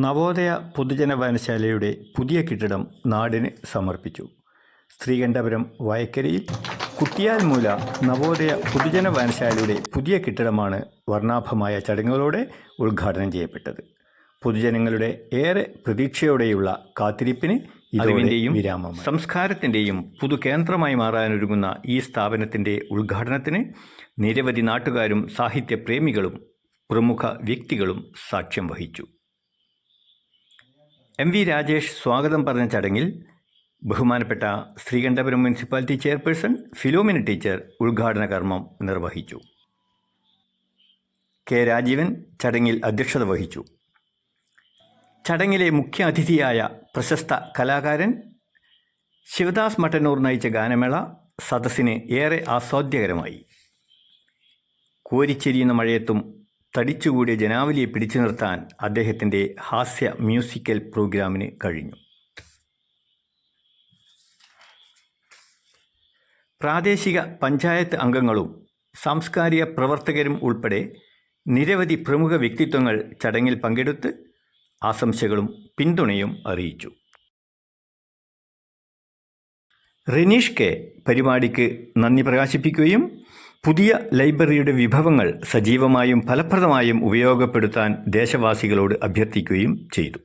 നവോദയ പൊതുജന വായനശാലയുടെ പുതിയ കെട്ടിടം നാടിന് സമർപ്പിച്ചു. ശ്രീകണ്ഠപുരം വയക്കരയിൽ കുട്ടിയാൽമൂല നവോദയ പൊതുജന വായനശാലയുടെ പുതിയ കെട്ടിടമാണ് വർണ്ണാഭമായ ചടങ്ങുകളോടെ ഉദ്ഘാടനം ചെയ്യപ്പെട്ടത്. പൊതുജനങ്ങളുടെ ഏറെ പ്രതീക്ഷയോടെയുള്ള കാത്തിരിപ്പിന് അറിവിൻ്റെയും വിരാമം സംസ്കാരത്തിൻ്റെയും പുതുകേന്ദ്രമായി മാറാനൊരുങ്ങുന്ന ഈ സ്ഥാപനത്തിൻ്റെ ഉദ്ഘാടനത്തിന് നിരവധി നാട്ടുകാരും സാഹിത്യപ്രേമികളും പ്രമുഖ വ്യക്തികളും സാക്ഷ്യം വഹിച്ചു. MV രാജേഷ് സ്വാഗതം പറഞ്ഞ ചടങ്ങിൽ ബഹുമാനപ്പെട്ട Sreekandapuram municipality chairperson Philomina teacher ഉദ്ഘാടന കർമ്മം നിർവഹിച്ചു. K. രാജീവൻ ചടങ്ങിൽ അധ്യക്ഷത വഹിച്ചു. ചടങ്ങിലെ മുഖ്യ അതിഥിയായ പ്രശസ്ത കലാകാരൻ ശിവദാസ് മട്ടന്നൂർ നയിച്ച ഗാനമേള സദസ്സിന് ഏറെ ആസ്വാദ്യകരമായി. കോരിച്ചെരിയുന്ന മഴയത്തും തടിച്ചുകൂടിയ ജനാവലിയെ പിടിച്ചു നിർത്താൻ അദ്ദേഹത്തിൻ്റെ ഹാസ്യ മ്യൂസിക്കൽ പ്രോഗ്രാമിന് കഴിഞ്ഞു. പ്രാദേശിക പഞ്ചായത്ത് അംഗങ്ങളും സാംസ്കാരിക പ്രവർത്തകരും ഉൾപ്പെടെ നിരവധി പ്രമുഖ വ്യക്തിത്വങ്ങൾ ചടങ്ങിൽ പങ്കെടുത്ത് ആശംസകളും പിന്തുണയും അറിയിച്ചു. റെനീഷ് കെ പരിപാടിക്ക് നന്ദി പ്രകാശിപ്പിക്കുകയും പുതിയ ലൈബ്രറിയുടെ വിഭവങ്ങൾ സജീവമായും ഫലപ്രദമായും ഉപയോഗപ്പെടുത്താൻ ദേശവാസികളോട് അഭ്യർത്ഥിക്കുകയും ചെയ്തു.